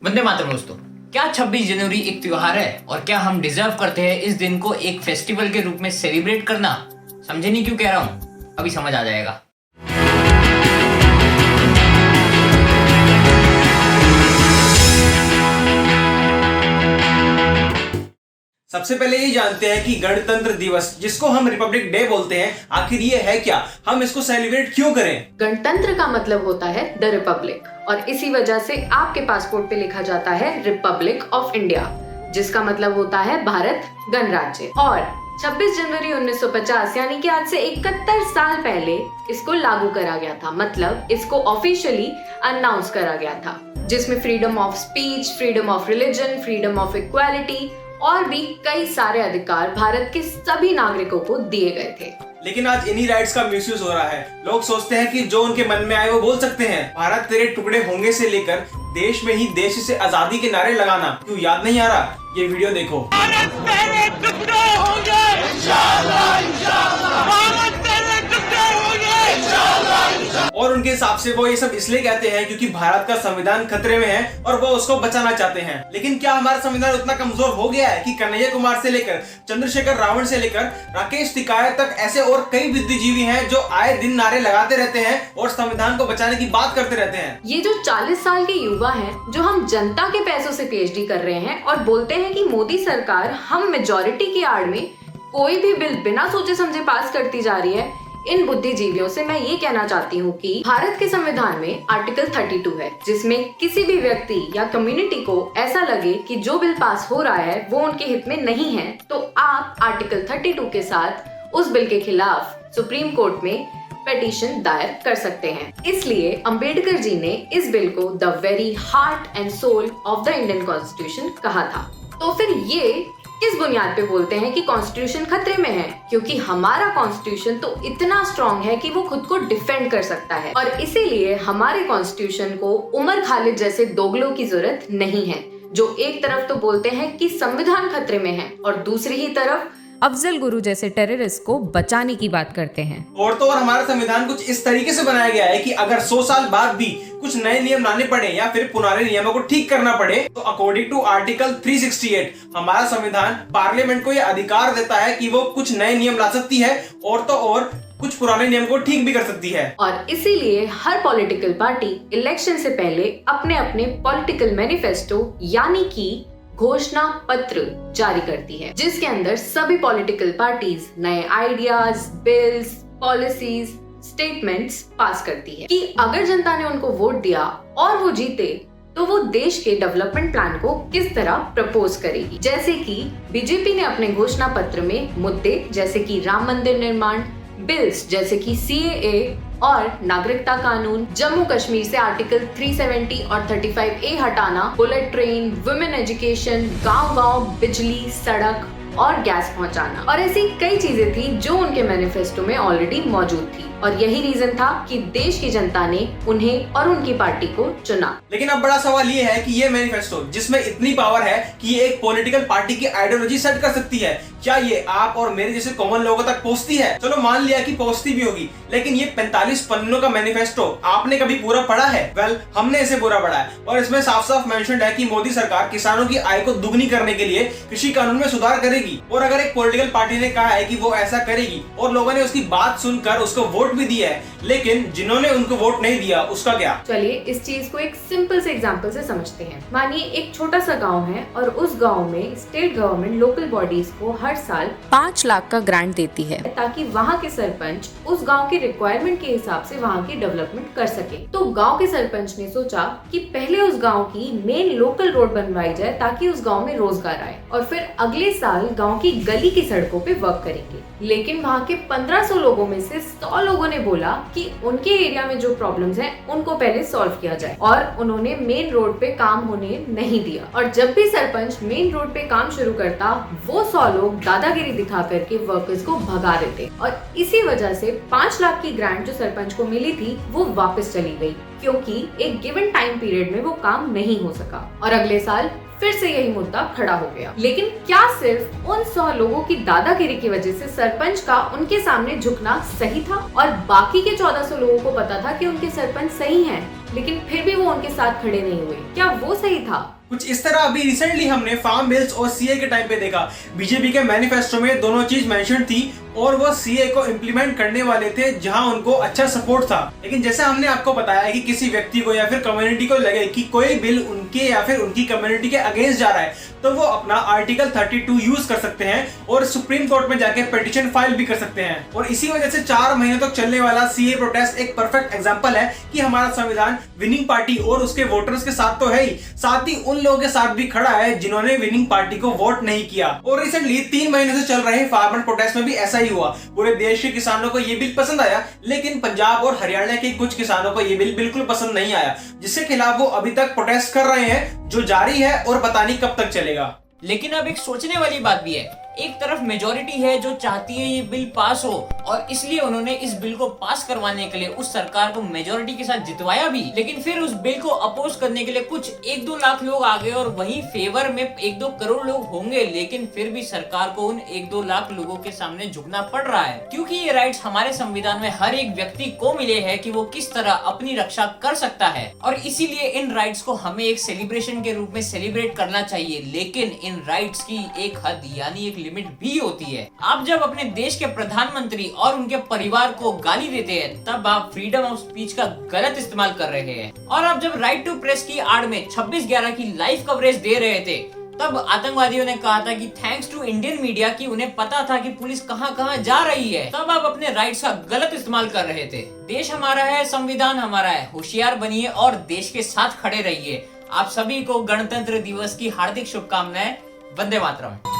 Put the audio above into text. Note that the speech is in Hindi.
वंदे मातरम दोस्तों। क्या 26 जनवरी एक त्योहार है और क्या हम डिजर्व करते हैं इस दिन को एक फेस्टिवल के रूप में सेलिब्रेट करना? समझे नहीं क्यों कह रहा हूँ, अभी समझ आ जाएगा। सबसे पहले ये जानते हैं कि गणतंत्र दिवस, जिसको हम रिपब्लिक डे बोलते हैं, आखिर ये है क्या, हम इसको सेलिब्रेट क्यों करें? गणतंत्र का मतलब होता है द रिपब्लिक, और इसी वजह से आपके पासपोर्ट पे लिखा जाता है रिपब्लिक ऑफ इंडिया, जिसका मतलब होता है भारत गणराज्य। और 26 जनवरी 1950 यानी कि आज से 71 साल पहले इसको लागू करा गया था, मतलब इसको ऑफिशियली अनाउंस करा गया था, जिसमें freedom of speech, freedom of religion, freedom of equality और भी कई सारे अधिकार भारत के सभी नागरिकों को दिए गए थे। लेकिन आज इन्हीं राइट्स का मिसयूज हो रहा है। लोग सोचते हैं कि जो उनके मन में आए वो बोल सकते हैं। भारत तेरे टुकड़े होंगे से लेकर देश में ही देश से आजादी के नारे लगाना क्यों याद नहीं आ रहा? ये वीडियो देखो। भारत तेरे टुकड़े होंगे, इंशाअल्लाह, इंशाअल्लाह। भारत तेरे टुकड़े होंगे, इंशाअल्लाह, इंशाअल्लाह। और उनके हिसाब से वो ये सब इसलिए कहते हैं क्योंकि भारत का संविधान खतरे में है और वो उसको बचाना चाहते हैं। लेकिन क्या हमारा संविधान उतना कमजोर हो गया है कि कन्हैया कुमार से लेकर चंद्रशेखर रावण से लेकर राकेश टिकैत तक ऐसे और कई बुद्धिजीवी हैं जो आए दिन नारे लगाते रहते हैं और संविधान को बचाने की बात करते रहते हैं? ये जो 40 साल के युवा हैं, जो हम जनता के पैसों से पीएचडी कर रहे हैं और बोलते हैं कि मोदी सरकार हम मेजॉरिटी की आड़ में कोई भी बिल बिना सोचे समझे पास करती जा रही है, इन बुद्धिजीवियों से मैं ये कहना चाहती हूँ कि भारत के संविधान में आर्टिकल 32 है, जिसमें किसी भी व्यक्ति या कम्युनिटी को ऐसा लगे कि जो बिल पास हो रहा है वो उनके हित में नहीं है, तो आप आर्टिकल 32 के साथ उस बिल के खिलाफ सुप्रीम कोर्ट में पिटीशन दायर कर सकते हैं। इसलिए अंबेडकर जी ने इस बिल को the very heart and soul of the Indian Constitution कहा था। तो फिर ये किस बुनियाद पे बोलते हैं कि कॉन्स्टिट्यूशन खतरे में है? क्योंकि हमारा कॉन्स्टिट्यूशन तो इतना स्ट्रॉन्ग है कि वो खुद को डिफेंड कर सकता है, और इसीलिए हमारे कॉन्स्टिट्यूशन को उमर खालिद जैसे दोगलों की जरूरत नहीं है, जो एक तरफ तो बोलते हैं कि संविधान खतरे में है और दूसरी ही तरफ अफजल गुरु जैसे टेररिस्ट को बचाने की बात करते हैं। और तो और हमारा संविधान कुछ इस तरीके से बनाया गया है कि अगर 100 साल बाद भी कुछ नए नियम लाने पड़े या फिर पुराने नियमों को ठीक करना पड़े, तो अकॉर्डिंग टू आर्टिकल 368 हमारा संविधान पार्लियामेंट को यह अधिकार देता है कि वो कुछ नए नियम ला सकती है और तो और कुछ पुराने नियम को ठीक भी कर सकती है। और इसीलिए हर पॉलिटिकल पार्टी इलेक्शन से पहले अपने अपने पॉलिटिकल मैनिफेस्टो यानी कि घोषणा पत्र जारी करती है, जिसके अंदर सभी पॉलिटिकल पार्टीज नए आइडियाज, बिल्स, पॉलिसीज, स्टेटमेंट्स पास करती है कि अगर जनता ने उनको वोट दिया और वो जीते तो वो देश के डेवलपमेंट प्लान को किस तरह प्रपोज करेगी। जैसे कि बीजेपी ने अपने घोषणा पत्र में मुद्दे जैसे कि राम मंदिर निर्माण, बिल्स जैसे कि सीएए और नागरिकता कानून, जम्मू कश्मीर से आर्टिकल 370 और 35A हटाना, बुलेट ट्रेन, वुमेन एजुकेशन, गांव-गांव बिजली, सड़क और गैस पहुंचाना, और ऐसी कई चीजें थी जो उनके मैनिफेस्टो में ऑलरेडी मौजूद थी, और यही रीजन था कि देश की जनता ने उन्हें और उनकी पार्टी को चुना। लेकिन अब बड़ा सवाल ये है कि ये मैनिफेस्टो, जिसमें इतनी पावर है कि ये एक पॉलिटिकल पार्टी की आइडियोलॉजी सेट कर सकती है, क्या ये आप और मेरे जैसे कॉमन लोगों तक पहुंचती है? चलो मान लिया कि पहुंचती भी होगी, लेकिन ये 45 पन्नों का मैनिफेस्टो आपने कभी पूरा पढ़ा है? वेल, हमने इसे पूरा पढ़ा है और इसमें साफ साफ मेंशन्ड है कि मोदी सरकार किसानों की आय को दुगनी करने के लिए कृषि कानून में सुधार करेगी। और अगर एक पॉलिटिकल पार्टी ने कहा है कि वो ऐसा करेगी और लोगों ने उसकी बात सुनकर उसको वोट भी दिया है, लेकिन जिन्होंने उनको वोट नहीं दिया उसका क्या? चलिए इस चीज को एक सिंपल से एग्जांपल से समझते हैं। मानिए एक छोटा सा गांव है और उस गांव में स्टेट गवर्नमेंट लोकल बॉडीज को हर साल 5 लाख का ग्रांट देती है ताकि वहाँ के सरपंच उस गांव के रिक्वायरमेंट के हिसाब से वहाँ की डेवलपमेंट कर सके। तो गांव के सरपंच ने सोचा कि पहले उस गांव की मेन लोकल रोड बनवाई जाए ताकि उस गांव में रोजगार आए, और फिर अगले साल गांव की गली की सड़कों पे वर्क करेंगे। लेकिन वहाँ के 1500 लोगों में से 100 लोगों ने बोला कि उनके एरिया में जो प्रॉब्लम्स हैं उनको पहले सॉल्व किया जाए, और उन्होंने मेन रोड पे काम होने नहीं दिया। और जब भी सरपंच मेन रोड पे काम शुरू करता, वो 100 लोग दादागिरी दिखा करके वर्कर्स को भगा देते, और इसी वजह से 5 लाख की ग्रांट जो सरपंच को मिली थी वो वापस चली गई, क्योंकि एक गिवन टाइम पीरियड में वो काम नहीं हो सका, और अगले साल फिर से यही मुद्दा खड़ा हो गया। लेकिन क्या सिर्फ उन 100 लोगों की दादागिरी की वजह से सरपंच का उनके सामने झुकना सही था और बाकी के 1400 लोगों को पता था कि उनके सरपंच सही हैं? लेकिन फिर भी वो उनके साथ खड़े नहीं हुए। क्या वो सही था? कुछ इस तरह अभी रिसेंटली हमने फार्म बिल्स और सीए के टाइम पे देखा, बीजेपी के मैनिफेस्टो में दोनों चीज मेंशन थी और वो सीए को इम्प्लीमेंट करने वाले थे जहां उनको अच्छा सपोर्ट था। लेकिन जैसे हमने आपको बताया कि किसी व्यक्ति को या फिर कम्युनिटी को लगे कि कोई बिल उनके या फिर उनकी कम्युनिटी के अगेंस्ट जा रहा है, तो वो अपना आर्टिकल 32 यूज कर सकते हैं और सुप्रीम कोर्ट में जाके पिटीशन फाइल भी कर सकते हैं। और इसी वजह से 4 महीने तक चलने वाला सीए प्रोटेस्ट एक परफेक्ट एग्जांपल है कि हमारा संविधान विनिंग पार्टी और उसके वोटर्स के साथ तो है ही, साथ ही उन लोगों के साथ भी खड़ा है जिन्होंने विनिंग पार्टी को वोट नहीं किया। और रिसेंटली 3 महीने से चल रहे फार्मर प्रोटेस्ट में भी ऐसा ही हुआ। पूरे देश के किसानों को ये बिल पसंद आया, लेकिन पंजाब और हरियाणा के कुछ किसानों को ये बिल बिल्कुल पसंद नहीं आया, जिसके खिलाफ वो अभी तक प्रोटेस्ट कर रहे हैं, जो जारी है और पता नहीं कब तक चलेगा। लेकिन अब एक सोचने वाली बात भी है, एक तरफ मेजोरिटी है जो चाहती है ये बिल पास हो और इसलिए उन्होंने इस बिल को पास करवाने के लिए उस सरकार को मेजोरिटी के साथ जितवाया भी, लेकिन फिर उस बिल को अपोज करने के लिए कुछ 1-2 लाख लोग आ गए और वहीं फेवर में 1-2 करोड़ लोग होंगे, लेकिन फिर भी सरकार को उन 1-2 लाख लोगों के सामने झुकना पड़ रहा है, क्योंकि ये राइट्स हमारे संविधान में हर एक व्यक्ति को मिले हैं कि वो किस तरह अपनी रक्षा कर सकता है। और इसीलिए इन राइट्स को हमें एक सेलिब्रेशन के रूप में सेलिब्रेट करना चाहिए, लेकिन इन राइट्स की एक हद यानी एक लिमिट भी होती है। आप जब अपने देश के प्रधानमंत्री और उनके परिवार को गाली देते हैं, तब आप फ्रीडम ऑफ स्पीच का गलत इस्तेमाल कर रहे हैं। और आप जब राइट टू प्रेस की आड़ में 26/11 की लाइव कवरेज दे रहे थे, तब आतंकवादियों ने कहा था कि थैंक्स टू इंडियन मीडिया कि उन्हें पता था कि पुलिस कहां जा रही है। तब आप अपने राइट्स का गलत इस्तेमाल कर रहे थे। देश हमारा है, संविधान हमारा है, होशियार बनिए और देश के साथ खड़े रहिए। आप सभी को गणतंत्र दिवस की हार्दिक शुभकामनाएं। वंदे मातरम।